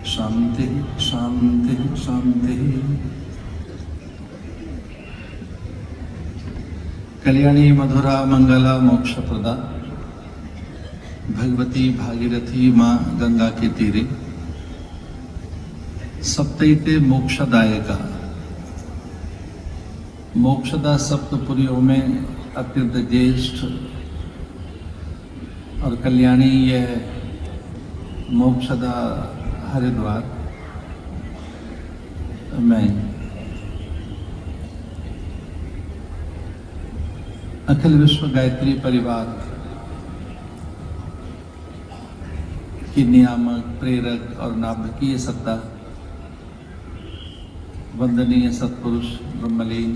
शांति शांति शांति। कल्याणी मधुरा मंगला मोक्षप्रदा भगवती भागीरथी माँ गंगा के तीरे सप्तैते मोक्षदायका। मोक्षदा सप्तपुरियों में अत्यंत ज्येष्ठ और कल्याणी यह मोक्षदा हरिद्वार में अखिल विश्व गायत्री परिवार की नियामक, प्रेरक और नाभिकीय सत्ता वंदनीय सत्पुरुष ब्रह्मलीन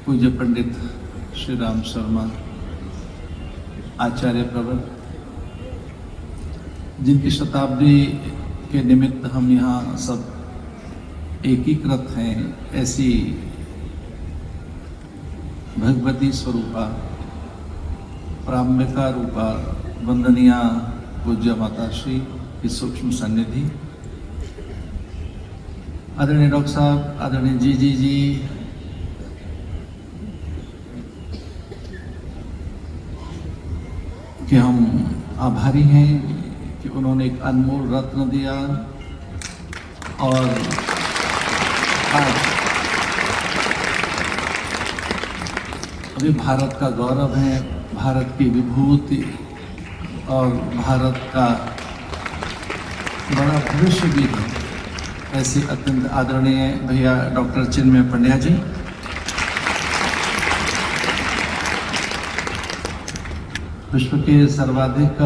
पूज्य पंडित श्री राम शर्मा आचार्य प्रवर, जिनकी शताब्दी के निमित्त हम यहाँ सब एकीकृत हैं, ऐसी भगवती स्वरूपा प्राम्बिका रूपा वंदनीय पूज्य माता श्री की सूक्ष्म सन्निधि, आदरणीय डॉक्टर साहब, आदरणीय जी कि हम आभारी हैं कि उन्होंने एक अनमोल रत्न दिया और आज अभी भारत का गौरव है, भारत की विभूति और भारत का बड़ा भविष्य भी है। ऐसे अत्यंत आदरणीय भैया डॉक्टर चिन्मय पंड्या जी, विश्व के सर्वाधिक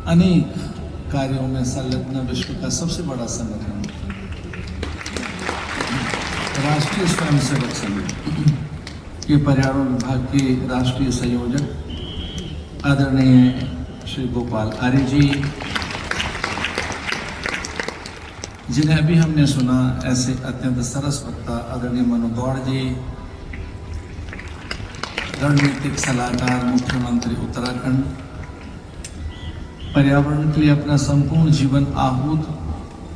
अनेक कार्यों में संलग्न विश्व का सबसे बड़ा संगठन राष्ट्रीय स्वयंसेवक संघ के पर्यावरण विभाग के राष्ट्रीय संयोजक आदरणीय श्री गोपाल आर्य जी, जिन्हें अभी हमने सुना, ऐसे अत्यंत सरस वक्ता आदरणीय मनु गौड़ जी, रणनीतिक सलाहकार मुख्यमंत्री उत्तराखंड, पर्यावरण के लिए अपना संपूर्ण जीवन आहूत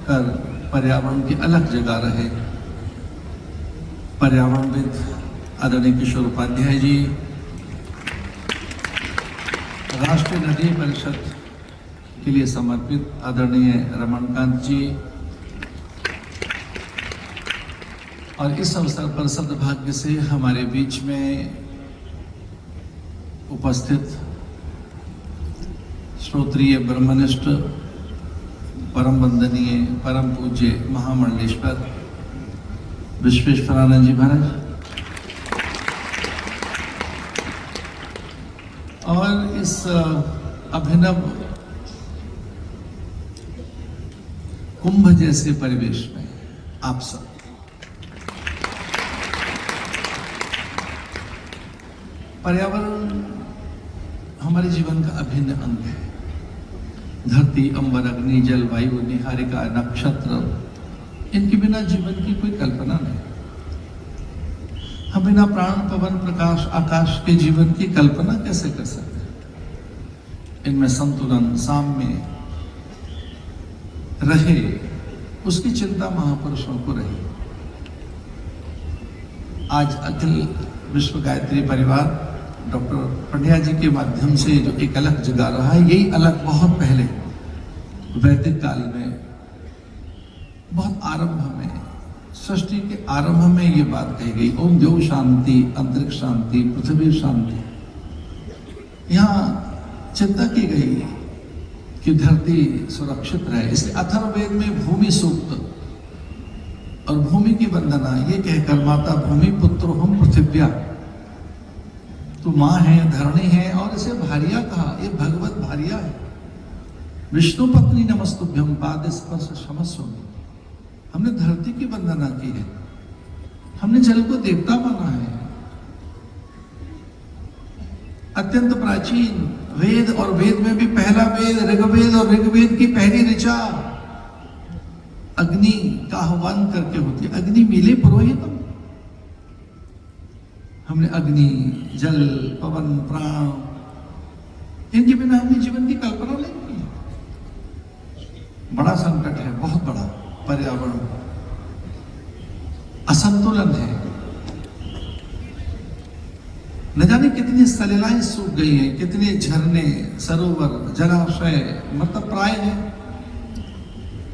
कर पर्यावरण की अलग जगह रहे पर्यावरणविद आदरणीय किशोर उपाध्याय जी, राष्ट्रीय नदी परिषद के लिए समर्पित आदरणीय रमणकांत जी, और इस अवसर पर सद्भाग्य से हमारे बीच में उपस्थित श्रोत्रिय ब्रह्मनिष्ठ परम वंदनीय परम पूज्य महामंडलेश्वर विश्वेश्वरानंद जी महाराज, और इस अभिनव कुंभ जैसे परिवेश में आप सब पर्यावरण हमारे जीवन का अभिन्न अंग है। धरती, अंबर, अग्नि, जल, वायु, निहारिका, नक्षत्र, इनके बिना जीवन की कोई कल्पना नहीं। हम बिना प्राण, पवन, प्रकाश, आकाश के जीवन की कल्पना कैसे कर सकते हैं? इनमें संतुलन, साम्य रहे, उसकी चिंता महापुरुषों को रही। आज अखिल विश्व गायत्री परिवार डॉक्टर पंड्या जी के माध्यम से जो एक अलग जगा रहा है, यही अलग बहुत पहले वैदिक काल में, बहुत आरंभ में, सृष्टि के आरंभ में ये बात कही गई, ओम द्यौ शांति, अंतरिक्ष शांति, पृथ्वी शांति। यहाँ चिंता की गई कि धरती सुरक्षित रहे, इसलिए अथर्ववेद में भूमि सूक्त और भूमि की वंदना ये कहकर, माता भूमि पुत्रो हम पृथिव्या, तो माँ है, धरणी है, और इसे भारिया कहा, ये भगवत भारिया है। विष्णु पत्नी नमस्तुभ्यम पाद स्पर्श क्षमस्व। हमने धरती की वंदना की है, हमने जल को देवता माना है। अत्यंत प्राचीन वेद, और वेद में भी पहला वेद ऋग्वेद, और ऋग्वेद की पहली ऋचा अग्नि का आह्वान करके होती है। अग्नि मिले पुरोहितम, हमने अग्नि, जल, पवन, प्राण, इनके बिना हमने जीवन की कल्पना नहीं की। बड़ा संकट है, बहुत बड़ा। पर्यावरण असंतुलन है। न जाने कितनी सलिलाएं सूख गई हैं, कितने झरने, सरोवर, जलाशय मतलब प्राय है।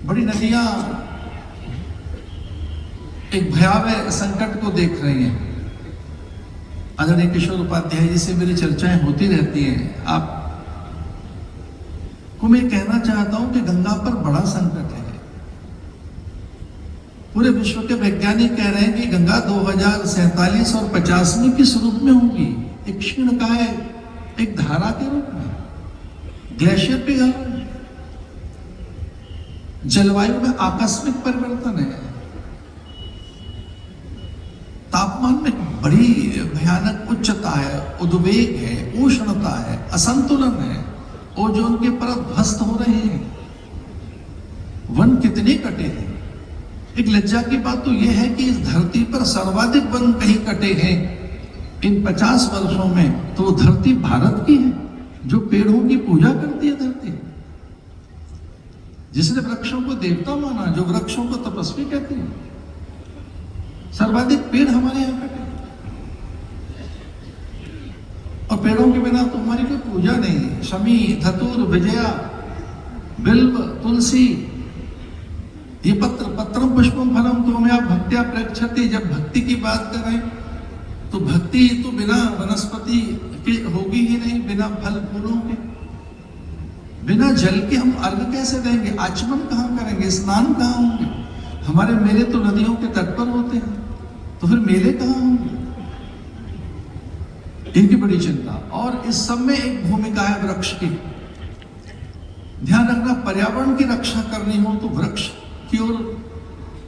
बड़ी नदियां एक भयावह संकट को देख रही हैं। आदरणीय किशोर उपाध्याय जी से मेरी चर्चाएं होती रहती हैं। आप को मैं कहना चाहता हूं कि गंगा पर बड़ा संकट है। पूरे विश्व के वैज्ञानिक कह रहे हैं कि गंगा 2047 और 50 में किस रूप में होगी? एक क्षीणकाय, एक धारा के रूप में, ग्लेशियर पिघल रहे हैं। जलवायु में आकस्मिक परिवर्तन है। तापमान में बड़ी भयानक उच्चता है, उद्वेग है, उष्णता है, असंतुलन है। ओजोन के परत ध्वस्त हो रहे हैं। वन कितने कटे हैं। एक लज्जा की बात तो यह है कि इस धरती पर सर्वाधिक वन कहीं कटे हैं इन 50 वर्षों में, तो धरती भारत की है, जो पेड़ों की पूजा करती है धरती, जिसने वृक्षों को देवता माना, जो वृक्षों को तपस्वी कहती है। सर्वाधिक पेड़ हमारे यहां कटे, और पेड़ों के बिना तो हमारी कोई पूजा नहीं। शमी, धतूर, विजया, बिल्व, तुलसी, ये पत्रम पुष्पम फलम तो हमें आप भक्त्या प्रक्षति। जब भक्ति की बात करें तो भक्ति तो बिना वनस्पति के होगी ही नहीं, बिना फल फूलों के, बिना जल के हम अर्घ कैसे देंगे? आचमन कहां करेंगे? स्नान कहां होंगे? हमारे मेले तो नदियों के तट पर होते हैं, तो फिर मेले कहां होंगे? इनकी बड़ी चिंता। और इस सब में एक भूमिका है वृक्ष की। ध्यान रखना, पर्यावरण की रक्षा करनी हो तो वृक्ष की ओर,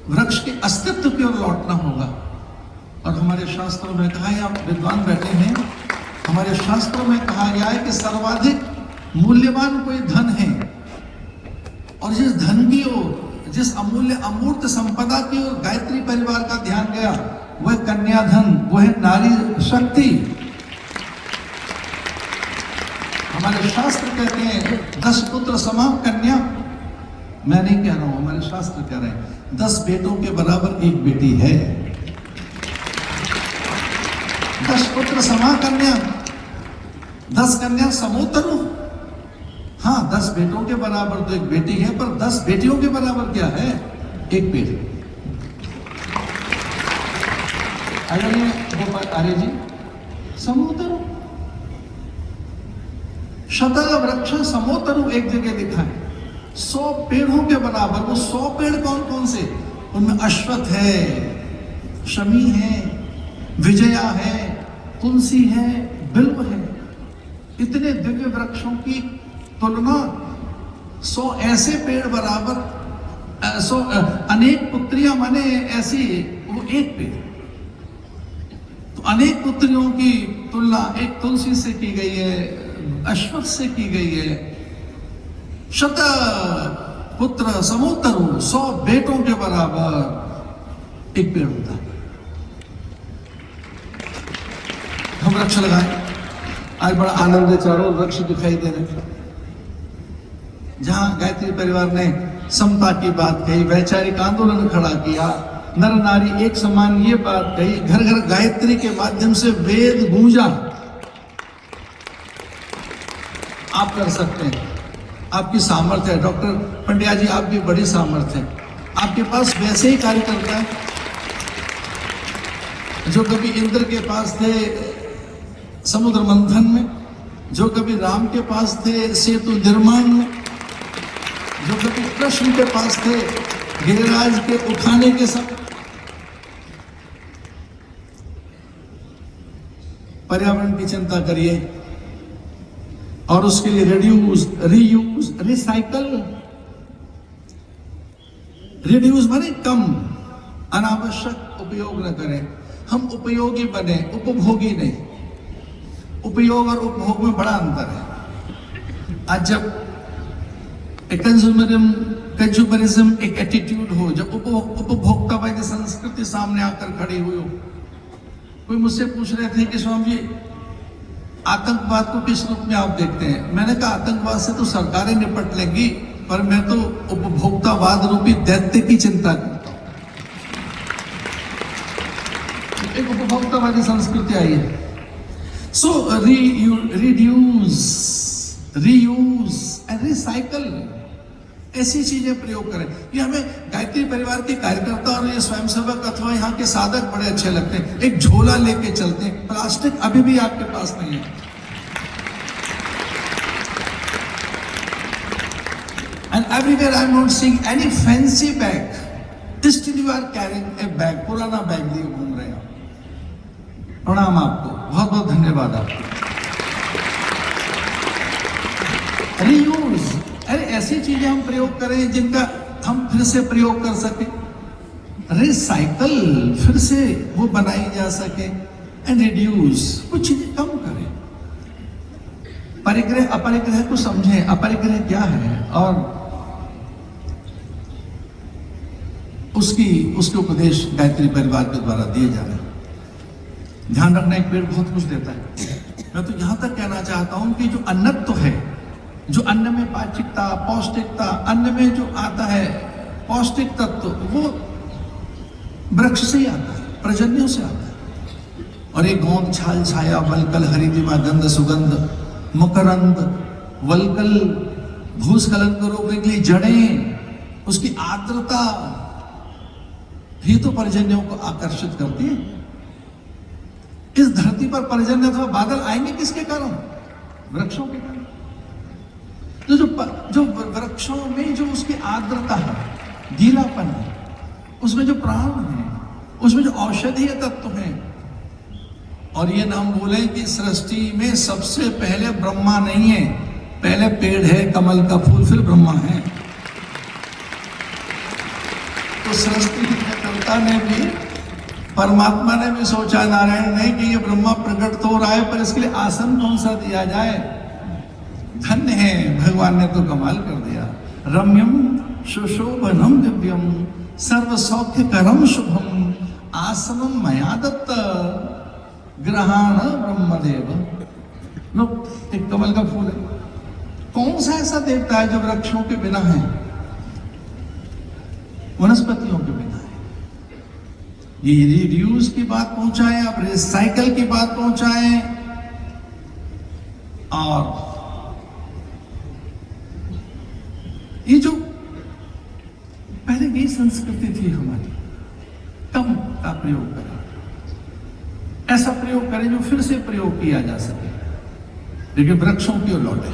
वृक्ष के अस्तित्व की ओर लौटना होगा। और हमारे शास्त्रों में कहा है, आप विद्वान बैठे हैं, हमारे शास्त्रों में कहा गया है कि सर्वाधिक मूल्यवान कोई धन है, और जिस धन की ओर, जिस अमूल्य अमूर्त संपदा की ओर गायत्री परिवार का ध्यान गया, वह कन्याधन, वह नारी शक्ति। हमारे शास्त्र कहते हैं 10 पुत्र समा कन्या। मैं नहीं कह रहा हूं, हमारे शास्त्र कह रहे हैं 10 बेटों के बराबर एक बेटी है। 10 पुत्र समा कन्या, 10 कन्या समोतरु। हाँ, 10 बेटों के बराबर तो एक बेटी है, पर 10 बेटियों के बराबर क्या है? एक बेटी। आर्य जी, समोतरु, शतल वृक्ष समोतरु एक जगह लिखा है, 100 पेड़ों के बराबर। वो 100 पेड़ कौन कौन से? उनमें अश्वत्थ है, शमी है, विजया है, तुलसी है, बिल्व है। इतने दिव्य वृक्षों की तुलना 100 ऐसे पेड़ बराबर, 100 अनेक पुत्रियां माने ऐसी, वो एक पेड़। तो अनेक पुत्रियों की तुलना एक तुलसी से की गई है, अश्वत्थ से की गई है। शत पुत्र समोतरु, 100 बेटों के बराबर एक पेड़ होता है। हम वृक्ष लगाए, आज बड़ा आनंद है, चारों वृक्ष दिखाई दे रहे हैं। जहां गायत्री परिवार ने समता की बात कही, वैचारिक आंदोलन खड़ा किया, नर नारी एक समान ये बात कही, घर घर गायत्री के माध्यम से वेद गूंजा। आप कर सकते हैं, आपकी सामर्थ्य है। डॉक्टर पंड्या जी, आप भी बड़ी सामर्थ्य है, आपके पास वैसे ही कार्यकर्ता है जो कभी इंद्र के पास थे समुद्र मंथन में, जो कभी राम के पास थे सेतु निर्माण में, जो कभी कृष्ण के पास थे गिरिराज के उठाने के सब। पर्यावरण की चिंता करिए और उसके लिए रिड्यूस, रीयूज, रिसाइकल। रिड्यूस माने कम, अनावश्यक उपयोग न करें। हम उपयोगी बने, उपभोगी नहीं। उपयोग और उपभोग में बड़ा अंतर है। आज जब कंज्यूमरिज्म एक एटीट्यूड हो, जब उपभोक्तावादी संस्कृति सामने आकर खड़ी हुई हो, कोई मुझसे पूछ रहे थे कि स्वामी जी आतंकवाद को किस रूप में आप देखते हैं? मैंने कहा आतंकवाद से तो सरकारें निपट लेंगी, पर मैं तो उपभोक्तावाद रूपी दैत्य की चिंता करता हूं। एक उपभोक्तावादी संस्कृति आई है। सो रिड्यूस, रीयूज एंड रिसाइकल, ऐसी चीजें प्रयोग करें। ये हमें गायत्री परिवार के कार्यकर्ता और ये स्वयंसेवक अथवा यहाँ के साधक बड़े अच्छे लगते हैं। एक झोला लेके चलते हैं, प्लास्टिक अभी भी आपके पास नहीं है। And everywhere I am not seeing any fancy bag. Still you are carrying a bag, पुराना बैग लिए घूम रहे हो। प्रणाम आपको, बहुत बहुत धन्यवाद आपको। रीयूज, अरे ऐसी चीजें हम प्रयोग करें जिनका हम फिर से प्रयोग कर सके। रिसाइकल, फिर से वो बनाई जा सके। एंड रिड्यूस, कुछ चीजें कम करें। परिग्रह अपरिग्रह को समझें, अपरिग्रह क्या है और उसके उपदेश गायत्री परिवार के द्वारा दिए जा रहे हैं। ध्यान रखना, एक पेड़ बहुत कुछ देता है। मैं तो यहां तक कहना चाहता हूं कि जो अन्नत्व है, जो अन्न में पाचिकता, पौष्टिकता, अन्न में जो आता है पौष्टिक तत्व, वो वृक्ष से ही आता है, प्रजन्यों से आता है। और एक गोंद, छाल, छाया, वलकल, हरिदिमा, गंध, सुगंध, मकरंद, वलकल, भूस्खलन को रोकने के लिए जड़ें, उसकी आर्द्रता, ये तो पर्जन्यों को आकर्षित करती है। इस धरती पर पर्जन्य अथवा बादल आएंगे किसके कारण? वृक्षों के कारण। जो वृक्षों में जो उसकी आर्द्रता है, गीलापन है, उसमें जो प्राण है, उसमें जो औषधीय तत्व है। और ये नाम बोले कि सृष्टि में सबसे पहले ब्रह्मा नहीं है, पहले पेड़ है, कमल का फूल, फिर ब्रह्मा है। तो सृष्टि कर्ता ने भी, परमात्मा ने भी सोचा, नारायण ने, कि ये ब्रह्मा प्रकट तो हो रहा है, पर इसके लिए आसन कौन सा दिया जाए। धन्य है, भगवान ने तो कमाल कर दिया। रम्यम सुशोभनम दिव्यम सर्व सौख्य करम शुभम आसनम मया दत्त ग्रहण ब्रह्मदेव। लो, एक कमल का फूल है। कौन सा ऐसा देवता है जो वृक्षों के बिना है, वनस्पतियों के बिना है? ये रिड्यूस की बात पहुंचाए, आप रिसाइकल की बात पहुंचाए। और ये जो पहले की संस्कृति थी हमारी, कम का प्रयोग करें, ऐसा प्रयोग करें जो फिर से प्रयोग किया जा सके, लेकिन वृक्षों की ओर लौटे।